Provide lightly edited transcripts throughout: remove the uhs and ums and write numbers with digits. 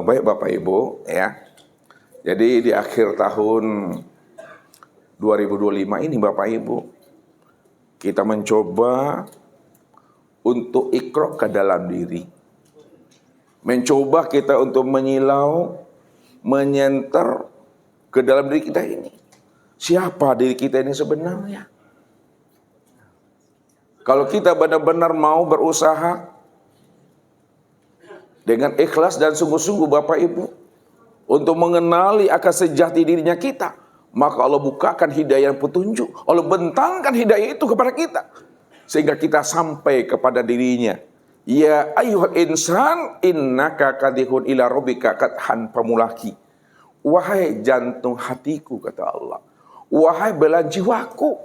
Baik Bapak Ibu ya. Jadi di akhir tahun 2025 ini Bapak Ibu, kita mencoba untuk iqra ke dalam diri. Mencoba kita untuk menyilau, menyenter ke dalam diri kita ini. Siapa diri kita ini sebenarnya? Kalau kita benar-benar mau berusaha dengan ikhlas dan sungguh-sungguh Bapak Ibu untuk mengenali akan sejati dirinya kita, maka Allah bukakan hidayah petunjuk. Allah bentangkan hidayah itu kepada kita sehingga kita sampai kepada dirinya. Ya ayyuhal insan innaka kadihun ila rabbika kadhan pamulaki. Wahai jantung hatiku, kata Allah, wahai belahan jiwaku,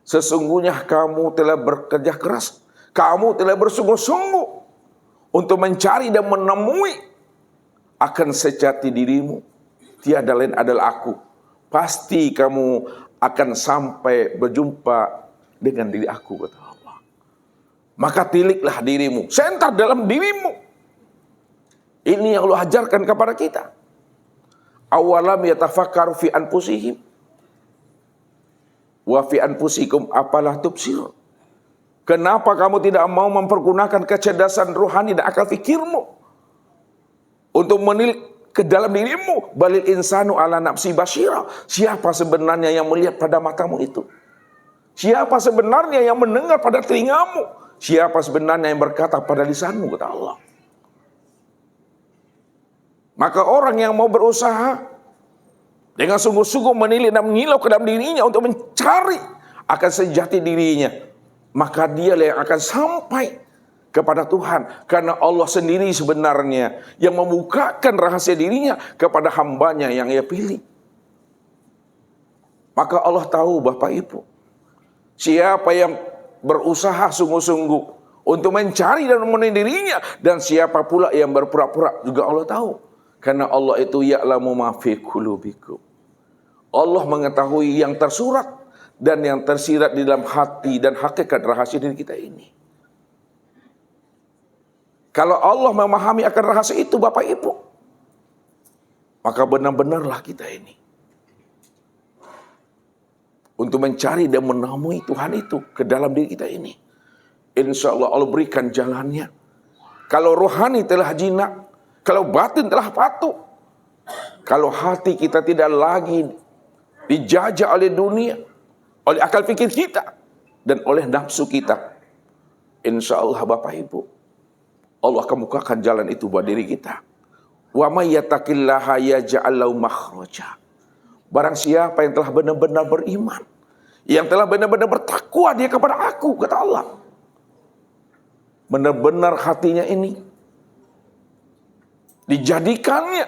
sesungguhnya kamu telah bekerja keras, kamu telah bersungguh-sungguh untuk mencari dan menemui akan sejati dirimu. Tiada lain adalah aku. Pasti kamu akan sampai berjumpa dengan diri aku, kata Allah. Maka tiliklah dirimu, sentar dalam dirimu. Ini yang Allah ajarkan kepada kita. Awalam yatafakkaru fi anfusihim wa fi anfusikum apalah tubsirun. Kenapa kamu tidak mau mempergunakan kecerdasan rohani dan akal fikirmu untuk menilik ke dalam dirimu? Balil insanu ala nafsi basyira. Siapa sebenarnya yang melihat pada matamu itu? Siapa sebenarnya yang mendengar pada telingamu? Siapa sebenarnya yang berkata pada lisanmu, kata Allah. Maka orang yang mau berusaha dengan sungguh-sungguh menilik dan menyilau ke dalam dirinya untuk mencari akan sejati dirinya, maka dialah yang akan sampai kepada Tuhan. Karena Allah sendiri sebenarnya yang membukakan rahasia dirinya kepada hambanya yang ia pilih. Maka Allah tahu Bapak Ibu, siapa yang berusaha sungguh-sungguh untuk mencari dan memenuhi dirinya, dan siapa pula yang berpura-pura, juga Allah tahu. Karena Allah itu ya'lamu ma fi qulubikum. Allah mengetahui yang tersurat dan yang tersirat di dalam hati dan hakikat rahasia diri kita ini. Kalau Allah memahami akan rahasia itu Bapak Ibu, maka benar-benarlah kita ini untuk mencari dan menemui Tuhan itu ke dalam diri kita ini. Insya Allah Allah berikan jalannya. Kalau rohani telah jinak, kalau batin telah patuh, kalau hati kita tidak lagi dijajah oleh dunia, oleh akal fikir kita, dan oleh nafsu kita, insya Allah Bapak Ibu, Allah akan bukakan jalan itu buat diri kita. Wa may yattaqillaha yaj'al lahu makhraja. Barang siapa yang telah benar-benar beriman, yang telah benar-benar bertakwa dia kepada aku, kata Allah, benar-benar hatinya ini dijadikannya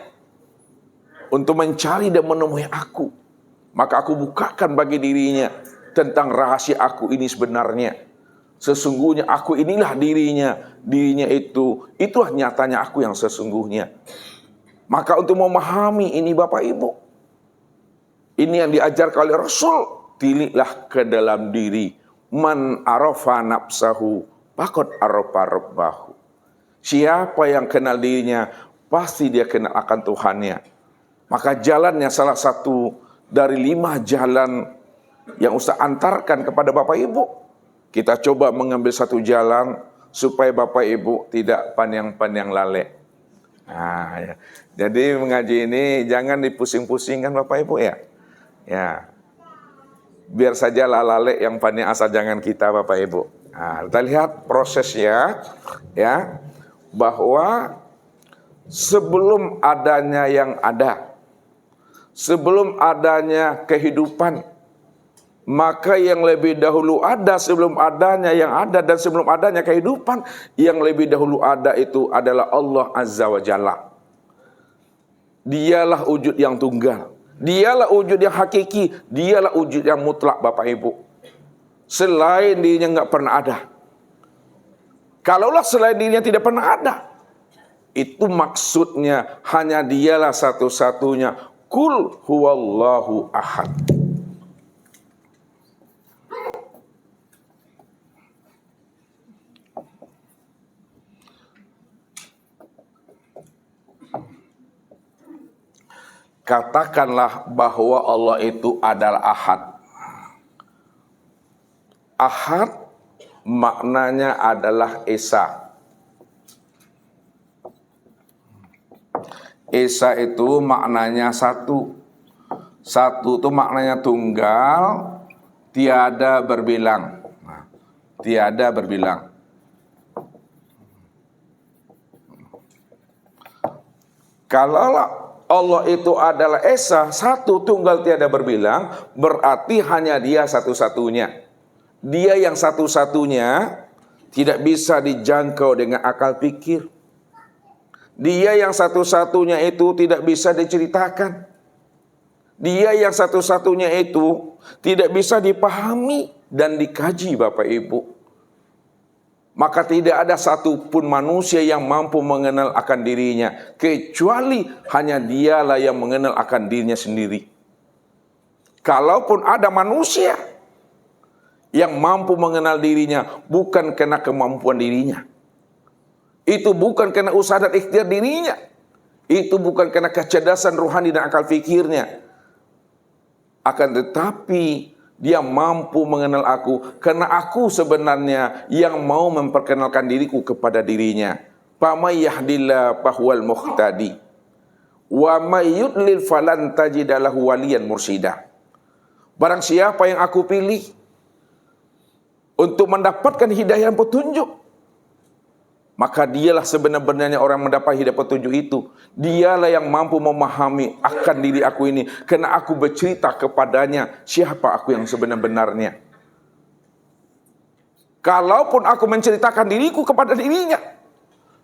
untuk mencari dan menemui aku, maka aku bukakan bagi dirinya tentang rahasia aku ini sebenarnya. Sesungguhnya aku inilah dirinya. Dirinya itulah nyatanya aku yang sesungguhnya. Maka untuk memahami ini Bapak Ibu, ini yang diajarkan oleh Rasul, tiliklah ke dalam diri. Man arafa nafsahu faqad arafa rabbahu. Siapa yang kenal dirinya, pasti dia kenal akan Tuhannya. Maka jalannya salah satu dari 5 jalan yang Ustaz antarkan kepada Bapak Ibu. Kita coba mengambil satu jalan supaya Bapak Ibu tidak pandang-pandang lalai. Nah, ya. Jadi mengaji ini jangan dipusing-pusingkan Bapak Ibu ya. Ya. Biar saja lalai yang pandang, asal jangan kita Bapak Ibu. Nah, kita lihat prosesnya ya, bahwa sebelum adanya yang ada, sebelum adanya kehidupan, maka yang lebih dahulu ada sebelum adanya yang ada, dan sebelum adanya kehidupan, yang lebih dahulu ada itu adalah Allah Azza wa Jalla. Dialah wujud yang tunggal, dialah wujud yang hakiki, dialah wujud yang mutlak Bapak Ibu. Selain dirinya nggak pernah ada. Kalaulah selain dirinya tidak pernah ada, itu maksudnya hanya dialah satu-satunya. Qul huwallahu ahad. Katakanlah bahwa Allah itu adalah Ahad. Ahad maknanya adalah Esa. Esa itu maknanya satu. Satu itu maknanya tunggal, tiada berbilang. Tiada berbilang. Kalau Allah itu adalah Esa, satu tunggal tiada berbilang, berarti hanya Dia satu-satunya. Dia yang satu-satunya, tidak bisa dijangkau dengan akal pikir. Dia yang satu-satunya itu tidak bisa diceritakan. Dia yang satu-satunya itu tidak bisa dipahami dan dikaji, Bapak Ibu. Maka tidak ada satupun manusia yang mampu mengenal akan dirinya, kecuali hanya Dialah yang mengenal akan dirinya sendiri. Kalaupun ada manusia yang mampu mengenal dirinya, bukan karena kemampuan dirinya, itu bukan karena usaha dan ikhtiar dirinya, itu bukan karena kecerdasan rohani dan akal fikirnya, akan tetapi Dia mampu mengenal aku karena aku sebenarnya yang mau memperkenalkan diriku kepada dirinya. Famay yahdillah fahuwal muhtadi wa may yudlil falan tajidalahu waliyan mursida. Barang siapa yang aku pilih untuk mendapatkan hidayah dan petunjuk, maka dialah sebenar-benarnya orang yang mendapat hidayah petunjuk itu. Dialah yang mampu memahami akan diri aku ini, karena aku bercerita kepadanya siapa aku yang sebenar-benarnya. Kalaupun aku menceritakan diriku kepada dirinya,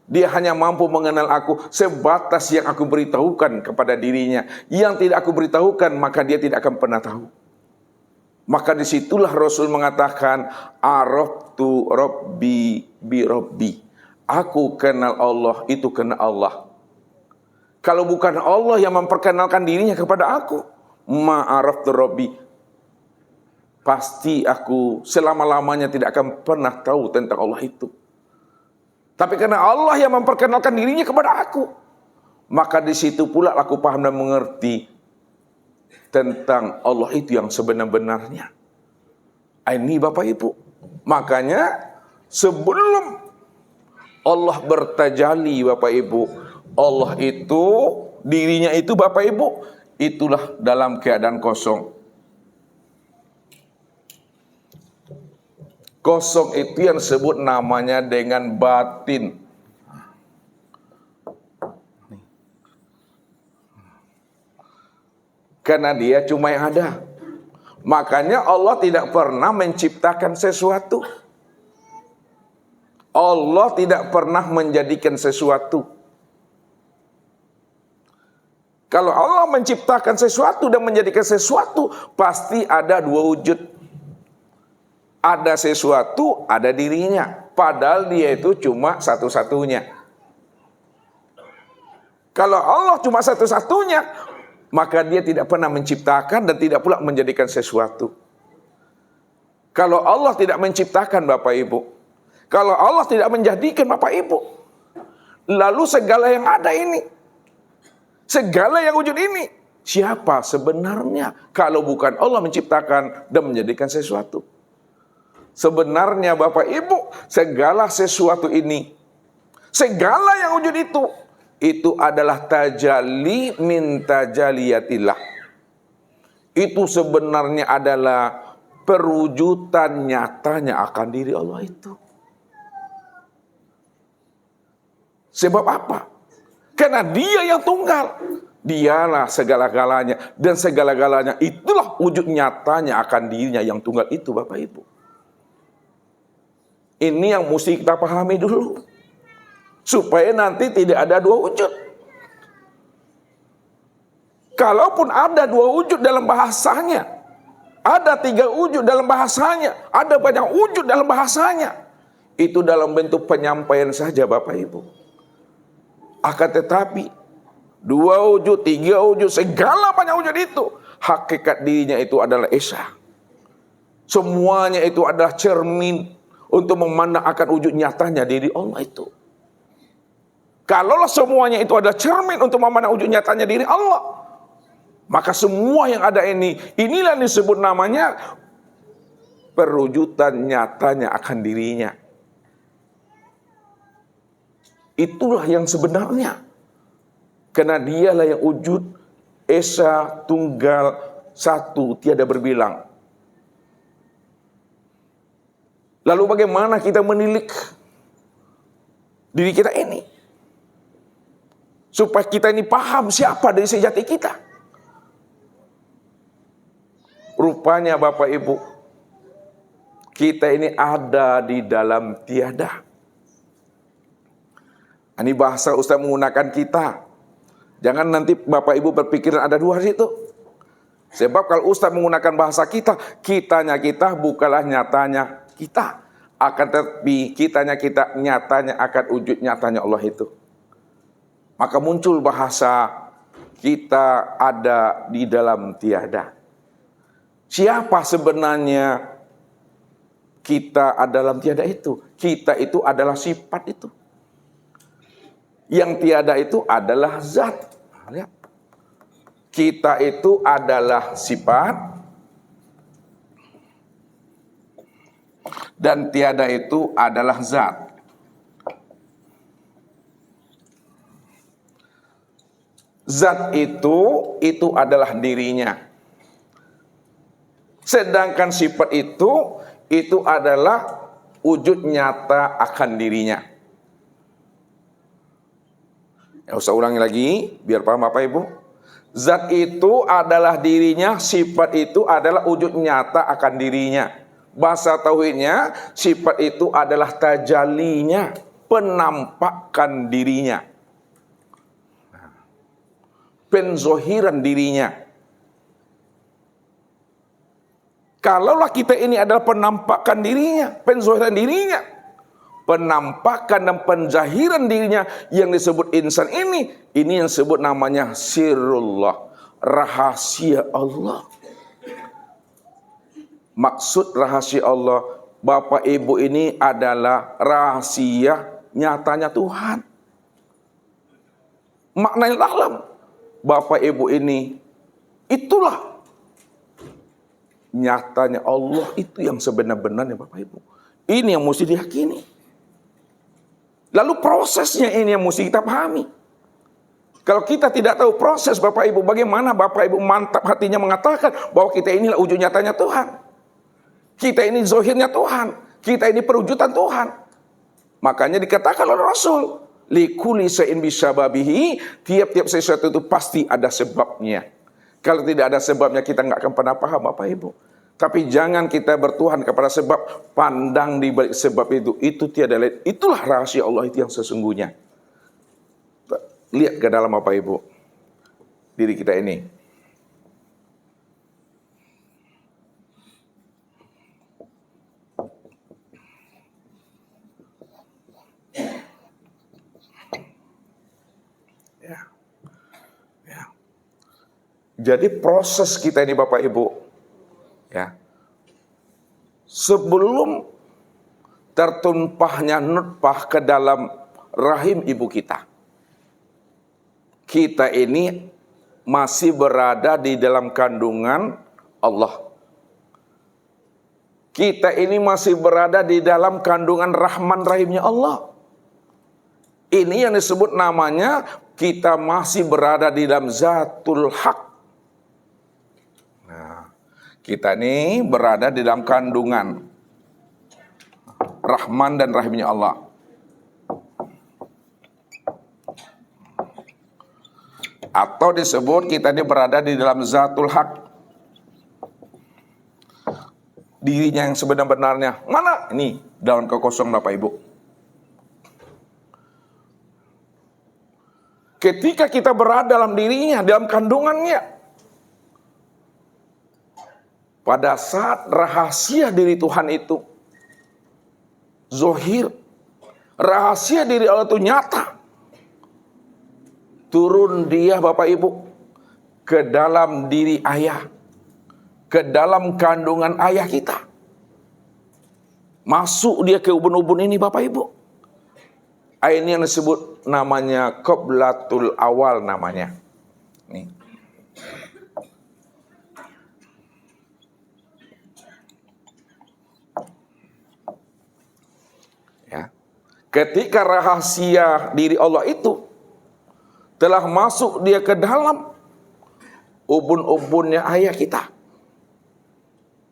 dia hanya mampu mengenal aku sebatas yang aku beritahukan kepada dirinya. Yang tidak aku beritahukan, maka dia tidak akan pernah tahu. Maka disitulah Rasul mengatakan, araftu rabbi bi rabbi. Aku kenal Allah, itu kenal Allah. Kalau bukan Allah yang memperkenalkan dirinya kepada aku, ma'araftu rabbi, pasti aku selama-lamanya tidak akan pernah tahu tentang Allah itu. Tapi karena Allah yang memperkenalkan dirinya kepada aku, maka di situ pula aku paham dan mengerti tentang Allah itu yang sebenar-benarnya. Ini Bapak Ibu. Makanya sebelum Allah bertajali, Bapak Ibu, Allah itu, dirinya itu, Bapak Ibu, itulah dalam keadaan kosong. Kosong itu yang disebut namanya dengan batin. Karena dia cuma yang ada. Makanya Allah tidak pernah menciptakan sesuatu. Allah tidak pernah menjadikan sesuatu. Kalau Allah menciptakan sesuatu dan menjadikan sesuatu, pasti ada dua wujud. Ada sesuatu, ada dirinya. Padahal dia itu cuma satu-satunya. Kalau Allah cuma satu-satunya, maka dia tidak pernah menciptakan dan tidak pula menjadikan sesuatu. Kalau Allah tidak menciptakan, Bapak Ibu, kalau Allah tidak menjadikan, Bapak Ibu, lalu segala yang ada ini, segala yang wujud ini, siapa sebenarnya kalau bukan Allah menciptakan dan menjadikan sesuatu? Sebenarnya Bapak Ibu, segala sesuatu ini, segala yang wujud itu adalah tajalli min tajaliyatillah. Itu sebenarnya adalah perwujudan nyatanya akan diri Allah itu. Sebab apa? Karena dia yang tunggal. Dialah segala-galanya. Dan segala-galanya itulah wujud nyatanya akan dirinya yang tunggal itu, Bapak Ibu. Ini yang mesti kita pahami dulu. Supaya nanti tidak ada dua wujud. Kalaupun ada dua wujud dalam bahasanya, ada tiga wujud dalam bahasanya, ada banyak wujud dalam bahasanya, itu dalam bentuk penyampaian saja, Bapak Ibu. Akan tetapi dua wujud, tiga wujud, segala banyak wujud itu, hakikat dirinya itu adalah Esa. Semuanya itu adalah cermin untuk memandang akan wujud nyatanya diri Allah itu. Kalaulah semuanya itu adalah cermin untuk memandang wujud nyatanya diri Allah, Maka semua yang ada inilah yang disebut namanya perwujudan nyatanya akan dirinya. Itulah yang sebenarnya. Karena dialah yang wujud, Esa, Tunggal, Satu, tiada berbilang. Lalu bagaimana kita menilik diri kita ini? Supaya kita ini paham siapa dari sejati kita. Rupanya Bapak Ibu, kita ini ada di dalam tiada. Ini bahasa Ustaz menggunakan kita. Jangan nanti Bapak Ibu berpikiran ada dua situ. Sebab kalau Ustaz menggunakan bahasa kita, kitanya kita bukanlah nyatanya kita. Akan tetapi kitanya kita, nyatanya akan wujud nyatanya Allah itu. Maka muncul bahasa kita ada di dalam tiada. Siapa sebenarnya kita ada dalam tiada itu? Kita itu adalah sifat itu. Yang tiada itu adalah zat. Lihat. Kita itu adalah sifat. Dan tiada itu adalah zat. Zat itu adalah dirinya. Sedangkan sifat itu adalah wujud nyata akan dirinya. Ya, usah ulangi lagi, biar paham Bapak Ibu. Zat itu adalah dirinya, sifat itu adalah wujud nyata akan dirinya. Bahasa tauhidnya, sifat itu adalah tajalinya, penampakan dirinya. Penzohiran dirinya. Kalaulah kita ini adalah penampakan dirinya, penzohiran dirinya, penampakan dan penzahiran dirinya yang disebut insan ini yang disebut namanya sirrullah, rahasia Allah. Maksud rahasia Allah, Bapak Ibu, ini adalah rahasia nyatanya Tuhan. Maknanya dalam Bapak Ibu ini, itulah nyatanya Allah, itu yang sebenar-benarnya Bapak Ibu. Ini yang mesti diyakini. Lalu prosesnya ini yang mesti kita pahami. Kalau kita tidak tahu proses Bapak Ibu, bagaimana Bapak Ibu mantap hatinya mengatakan bahwa kita inilah wujud nyatanya Tuhan. Kita ini zohirnya Tuhan. Kita ini perwujudan Tuhan. Makanya dikatakan oleh Rasul, likuli syai'in bisababihi, tiap-tiap sesuatu itu pasti ada sebabnya. Kalau tidak ada sebabnya kita nggak akan pernah paham Bapak Ibu. Tapi jangan kita bertuhan kepada sebab, pandang di balik sebab itu tiada lain. Itulah rahasia Allah itu yang sesungguhnya. Lihat ke dalam Bapak Ibu, diri kita ini. Jadi proses kita ini Bapak Ibu, ya, sebelum tertumpahnya nutfah ke dalam rahim ibu kita, kita ini masih berada di dalam kandungan Allah. Kita ini masih berada di dalam kandungan rahman rahimnya Allah. Ini yang disebut namanya kita masih berada di dalam zatul haq. Kita ini berada di dalam kandungan Rahman dan Rahimnya Allah. Atau disebut kita ini berada di dalam Zatul Haq. Dirinya yang sebenar-benarnya. Mana? Ini daun kekosong Bapak Ibu. Ketika kita berada dalam dirinya, dalam kandungannya, pada saat rahasia diri Tuhan itu zohir, rahasia diri Allah itu nyata, turun dia Bapak Ibu ke dalam diri ayah, ke dalam kandungan ayah kita, masuk dia ke ubun-ubun ini Bapak Ibu. Ini yang disebut namanya qoblatul awal namanya. Nih. Ketika rahasia diri Allah itu telah masuk dia ke dalam ubun-ubunnya ayah kita,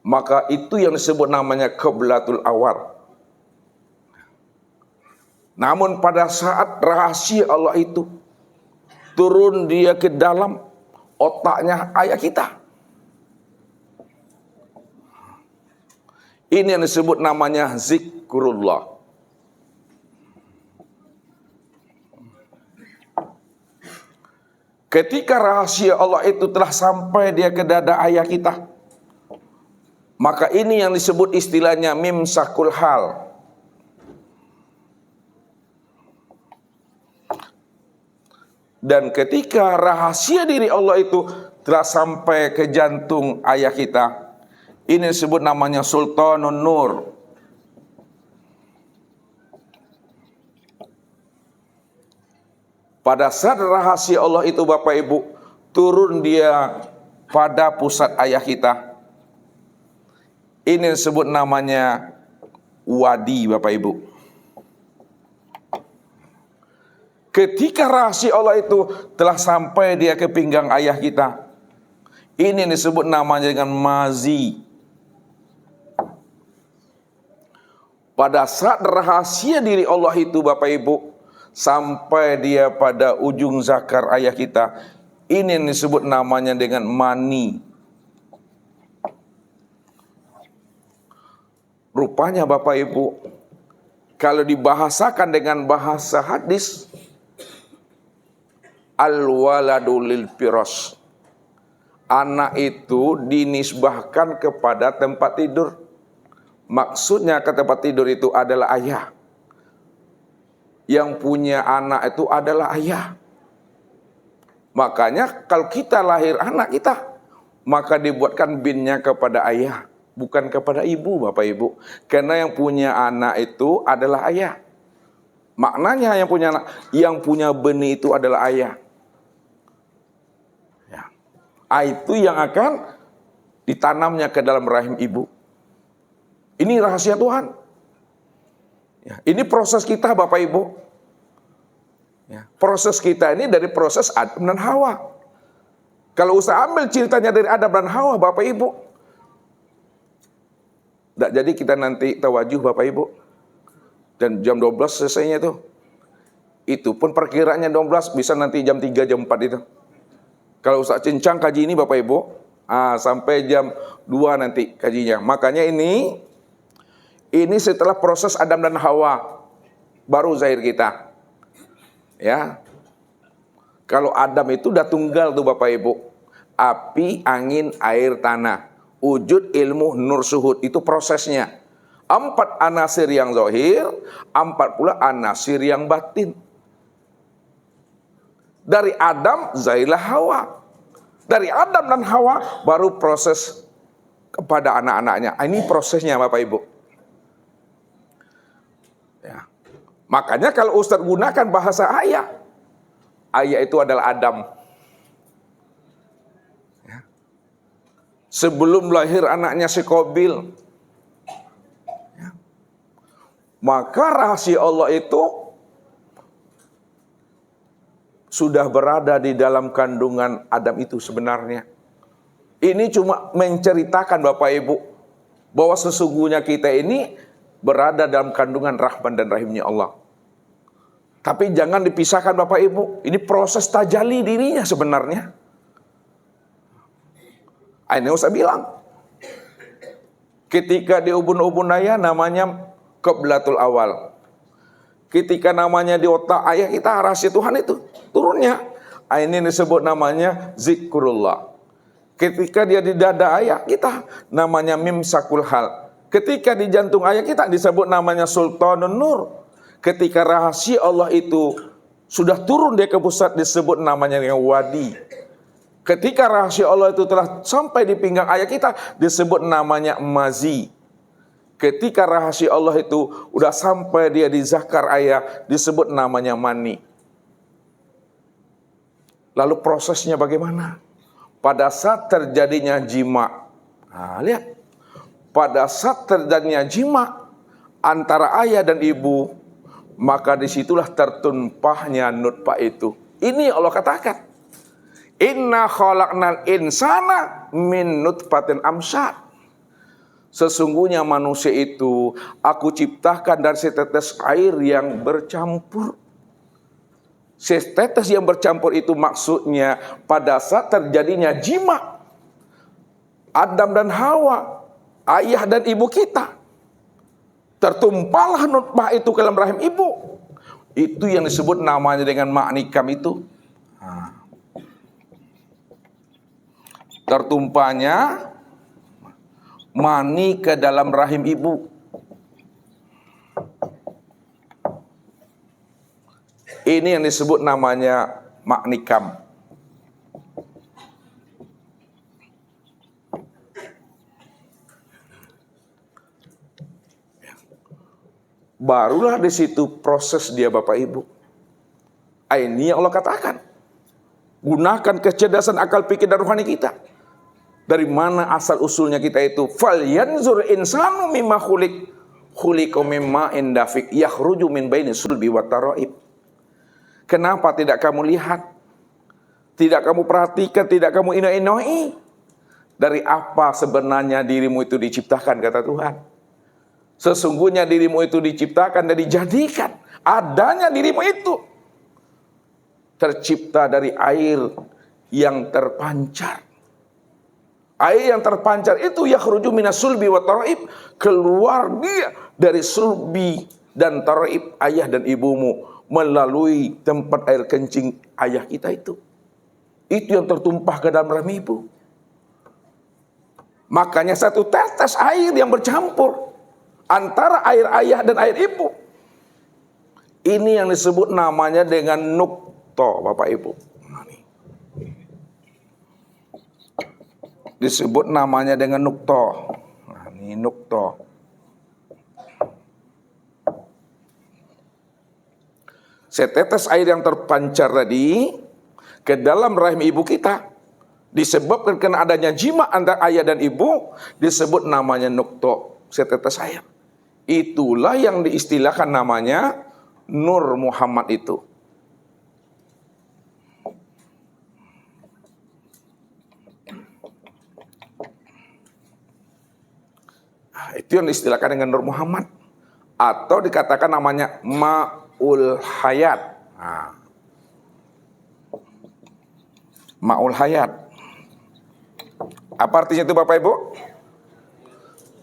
maka itu yang disebut namanya qiblatul awal. Namun pada saat rahasia Allah itu turun dia ke dalam otaknya ayah kita, ini yang disebut namanya zikrullah. Ketika rahasia Allah itu telah sampai dia ke dada ayah kita, maka ini yang disebut istilahnya mimsakul hal. Dan ketika rahasia diri Allah itu telah sampai ke jantung ayah kita, ini disebut namanya Sultanun Nur. Pada saat rahasia Allah itu Bapak Ibu turun dia pada pusat ayah kita, ini disebut namanya wadi Bapak Ibu. Ketika rahasia Allah itu telah sampai dia ke pinggang ayah kita, ini disebut namanya dengan mazi. Pada saat rahasia diri Allah itu Bapak Ibu sampai dia pada ujung zakar ayah kita, ini yang disebut namanya dengan mani. Rupanya Bapak Ibu, kalau dibahasakan dengan bahasa hadis, al-waladu lil firas, anak itu dinisbahkan kepada tempat tidur. Maksudnya ke tempat tidur itu adalah ayah. Yang punya anak itu adalah ayah. Makanya kalau kita lahir anak kita, maka dibuatkan binnya kepada ayah, bukan kepada ibu Bapak Ibu. Karena yang punya anak itu adalah ayah. Maknanya yang punya anak, yang punya benih itu adalah ayah. Ya. Itu yang akan ditanamnya ke dalam rahim ibu. Ini rahasia Tuhan. Ya, ini proses kita Bapak Ibu. Ya, proses kita ini dari proses Adam dan Hawa. Kalau usah ambil ceritanya dari Adam dan Hawa Bapak Ibu, tidak jadi kita nanti tawajuh Bapak Ibu. Dan jam 12 selesainya itu. Itu pun perkiraannya 12, bisa nanti jam 3, jam 4 itu. Kalau usah cincang kaji ini Bapak Ibu, sampai jam 2 nanti kajinya. Makanya ini setelah proses Adam dan Hawa baru zahir kita. Ya. Kalau Adam itu udah tunggal tuh Bapak Ibu. Api, angin, air, tanah. Wujud, ilmu, nur, suhud. Itu prosesnya. 4 anasir yang zahir, 4 pula anasir yang batin. Dari Adam zahirlah Hawa. Dari Adam dan Hawa baru proses kepada anak-anaknya. Ini prosesnya Bapak Ibu. Ya. Makanya kalau Ustadz gunakan bahasa ayah, ayah itu adalah Adam. Ya. Sebelum lahir anaknya si Qabil, ya. Maka rahasia Allah itu sudah berada di dalam kandungan Adam itu sebenarnya. Ini cuma menceritakan Bapak Ibu bahwa sesungguhnya kita ini berada dalam kandungan Rahman dan Rahimnya Allah. Tapi jangan dipisahkan Bapak Ibu. Ini proses tajali dirinya sebenarnya. Ini usah bilang. Ketika di ubun-ubun ayah namanya qiblatul awal. Ketika namanya di otak ayah kita rahasia Tuhan itu turunnya. Ini disebut namanya zikrullah. Ketika dia di dada ayah kita namanya mimsakul hal. Ketika di jantung ayah kita disebut namanya Sultanun Nur. Ketika rahasia Allah itu sudah turun dia ke pusat disebut namanya yang wadi. Ketika rahasia Allah itu telah sampai di pinggang ayah kita disebut namanya mazi. Ketika rahasia Allah itu sudah sampai dia di zakar ayah disebut namanya mani. Lalu prosesnya bagaimana? Pada saat terjadinya jima. Lihat. Pada saat terjadinya jima antara ayah dan ibu, maka disitulah tertumpahnya nutfah itu. Ini Allah katakan, inna khalaqnal insana min nutfatin amsyad. Sesungguhnya manusia itu aku ciptakan dari setetes air yang bercampur. Setetes yang bercampur itu maksudnya pada saat terjadinya jima Adam dan Hawa, ayah dan ibu kita, tertumpahlah nutfah itu ke dalam rahim ibu. Itu yang disebut namanya dengan ma'nikam itu. Tertumpahnya mani ke dalam rahim ibu. Ini yang disebut namanya ma'nikam. Barulah di situ proses dia Bapak Ibu. Ini yang Allah katakan. Gunakan kecerdasan akal pikir dan rohani kita. Dari mana asal usulnya kita itu? Falyanzur insanu mimma khuliqa mimma indafik yakhruju min baini sulbi wa taraib. Kenapa tidak kamu lihat? Tidak kamu perhatikan, tidak kamu inoi-inoi? Dari apa sebenarnya dirimu itu diciptakan, kata Tuhan. Sesungguhnya dirimu itu diciptakan dan dijadikan. Adanya dirimu itu tercipta dari air yang terpancar. Air yang terpancar itu yakhruju minas sulbi wa taraib, keluar dia dari sulbi dan taraib, ayah dan ibumu, melalui tempat air kencing ayah kita itu. Itu yang tertumpah ke dalam rahim ibu. Makanya satu tetes air yang bercampur antara air ayah dan air ibu. Ini yang disebut namanya dengan nuktoh, Bapak Ibu. Disebut namanya dengan nuktoh. Nah, ini nuktoh. Setetes air yang terpancar tadi ke dalam rahim ibu kita, disebabkan karena adanya jima antara ayah dan ibu, disebut namanya nuktoh, setetes air. Itulah yang diistilahkan namanya Nur Muhammad itu. Itu yang diistilahkan dengan Nur Muhammad. Atau dikatakan namanya Ma'ul Hayat. Ma'ul Hayat. Apa artinya itu Bapak Ibu?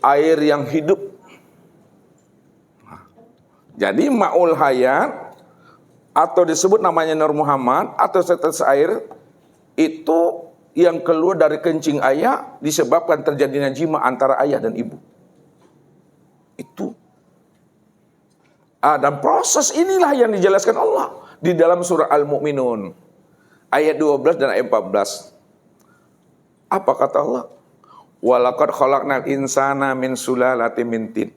Air yang hidup. Jadi Ma'ul Hayat atau disebut namanya Nur Muhammad atau setetes air itu yang keluar dari kencing ayah disebabkan terjadinya jima antara ayah dan ibu. Itu. Dan proses inilah yang dijelaskan Allah di dalam surah Al-Mu'minun ayat 12 dan ayat 14. Apa kata Allah? Walaqad khalaqnal insana min sulalatin min tin.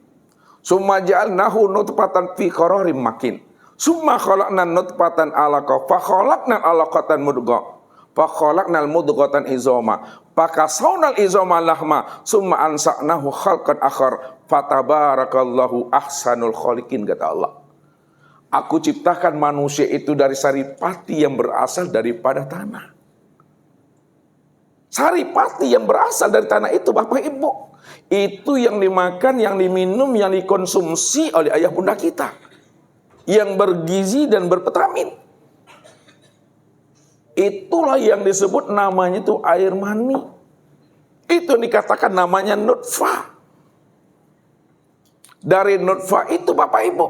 Summa ja'alnahu nutfatan fi qararin makin. Summa khalaqnan nutfatan 'alaqah fa khalaqnal 'alaqatan mudghah. Fa khalaqnal mudghatan izama. Fakasawnal izama lahma. Summa ansa'nahu khalqan akhar. Fatabarakallahu ahsanul khaliqin, kata Allah. Aku ciptakan manusia itu dari saripati yang berasal daripada tanah. Saripati yang berasal dari tanah itu Bapak Ibu, itu yang dimakan, yang diminum, yang dikonsumsi oleh ayah bunda kita, yang bergizi dan bervitamin. Itulah yang disebut namanya itu air mani. Itu yang dikatakan namanya nutfah. Dari nutfah itu Bapak Ibu,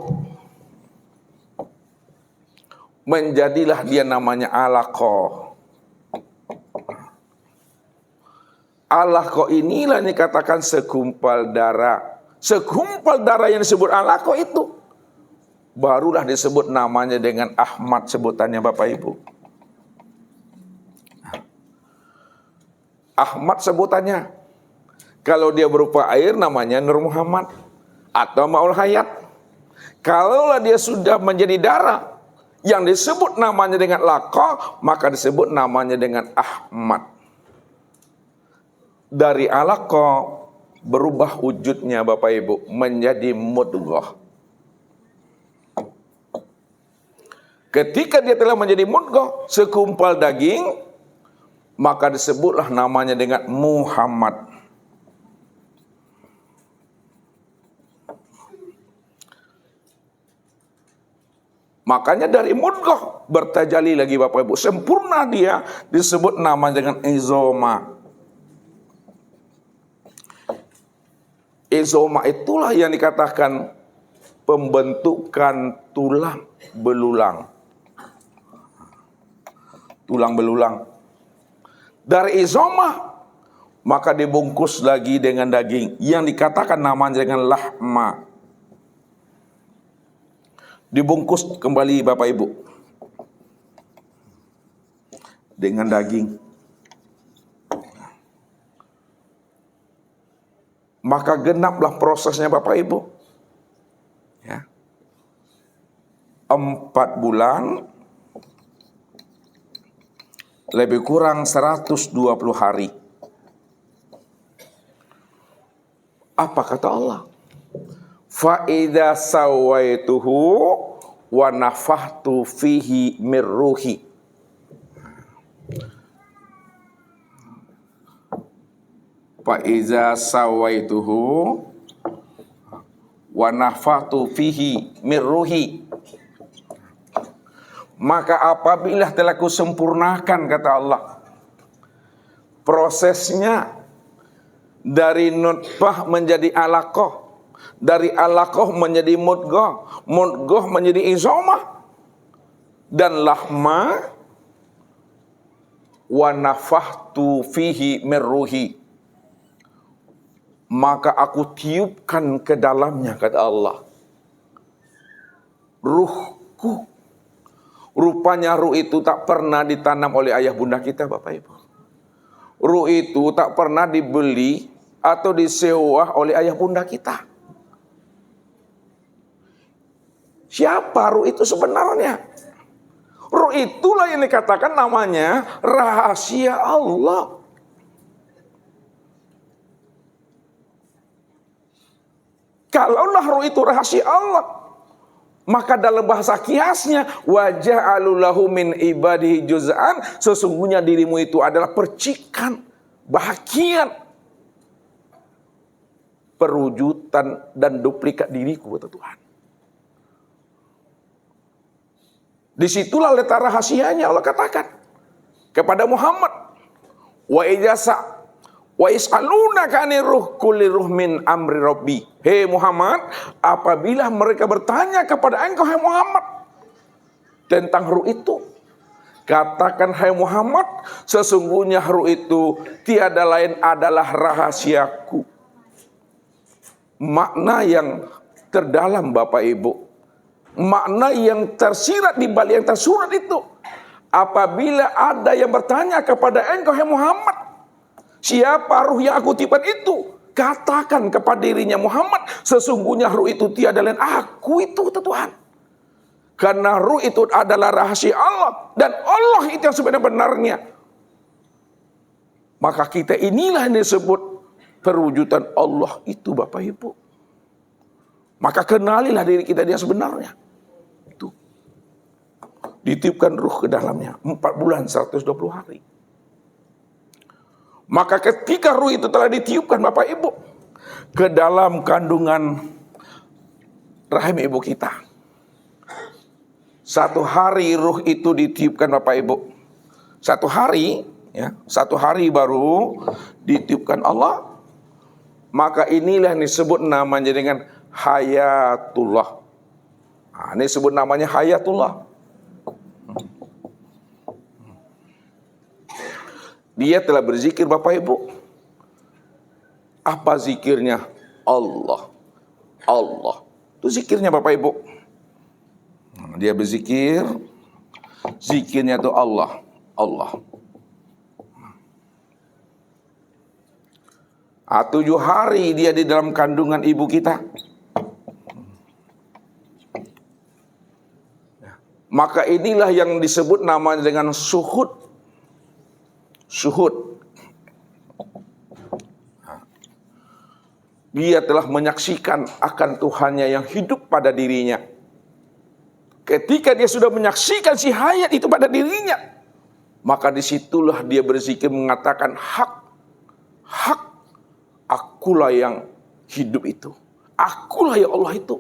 menjadilah dia namanya alaqah. Alaqah inilah yang dikatakan segumpal darah. Segumpal darah yang disebut alaqah itu barulah disebut namanya dengan Ahmad, sebutannya Bapak Ibu. Ahmad sebutannya. Kalau dia berupa air namanya Nur Muhammad atau Ma'ul Hayat. Kalaulah dia sudah menjadi darah yang disebut namanya dengan laqah, maka disebut namanya dengan Ahmad. Dari alaqah berubah wujudnya Bapak Ibu menjadi mudghah. Ketika dia telah menjadi mudghah, segumpal daging, maka disebutlah namanya dengan Muhammad. Makanya dari mudghah bertajali lagi Bapak Ibu, sempurna dia, disebut nama dengan izoma. Izoma itulah yang dikatakan pembentukan tulang belulang. Tulang belulang. Dari izoma maka dibungkus lagi dengan daging yang dikatakan namanya dengan lahma. Dibungkus kembali Bapak Ibu dengan daging. Maka genaplah prosesnya Bapak Ibu. Ya. 4 bulan lebih kurang 120 hari. Apa kata Allah? Fa idza sawaituhu wa nafahtu fihi mir ruhi. Fa idza sawaituhu wa nafahtu fihi mir ruhi. Maka apabila telah kusempurnakan, kata Allah, prosesnya dari nutfah menjadi alaqah, dari alaqah menjadi mudghah, mudghah menjadi izomah, dan lahma, wa nafahtu fihi mir ruhi. Maka aku tiupkan ke dalamnya, kata Allah, ruhku. Rupanya ruh itu tak pernah ditanam oleh ayah bunda kita Bapak Ibu. Ruh itu tak pernah dibeli atau disewa oleh ayah bunda kita. Siapa ruh itu sebenarnya? Ruh itulah yang dikatakan namanya rahasia Allah. Kalaulah ruh itu rahasia Allah, maka dalam bahasa kiasnya, wa ja'alu lahu min ibadihi juz'an, sesungguhnya dirimu itu adalah percikan, bahagian, perwujudan dan duplikat diriku, kata Tuhan. Disitulah letak rahasianya. Allah katakan kepada Muhammad, wa ijasa wa is'alunaka anir ruh kulli ruh min amri rabbi. Hei Muhammad, apabila mereka bertanya kepada engkau, hai Muhammad, tentang ruh itu, katakan, hai Muhammad, sesungguhnya ruh itu tiada lain adalah rahasiaku. Makna yang terdalam Bapak Ibu, makna yang tersirat di balik yang tersurat itu, apabila ada yang bertanya kepada engkau, hai Muhammad, siapa ruh yang aku tiupkan itu? Katakan kepada dirinya, Muhammad, sesungguhnya ruh itu tiada lain aku itu, kata Tuhan. Karena ruh itu adalah rahasia Allah, dan Allah itu yang sebenarnya. Maka kita inilah yang disebut perwujudan Allah itu Bapak Ibu. Maka kenalilah diri kita dia sebenarnya. Itu ditiupkan ruh ke dalamnya 4 bulan 120 hari. Maka ketika ruh itu telah ditiupkan Bapak Ibu ke dalam kandungan rahim ibu kita, 1 hari ruh itu ditiupkan Bapak Ibu. 1 hari, ya, 1 hari baru ditiupkan Allah. Maka inilah yang disebut namanya dengan hayatullah. Nah, ini disebut namanya hayatullah. Dia telah berzikir Bapak Ibu. Apa zikirnya? Allah. Allah. Itu zikirnya Bapak Ibu. Dia berzikir. Zikirnya itu Allah. Allah. 7 hari dia di dalam kandungan ibu kita. Maka inilah yang disebut namanya dengan syuhud. Syuhud. Dia telah menyaksikan akan Tuhannya yang hidup pada dirinya. Ketika dia sudah menyaksikan si hayat itu pada dirinya, maka disitulah dia berzikir mengatakan, hak, akulah yang hidup itu. Akulah ya Allah itu.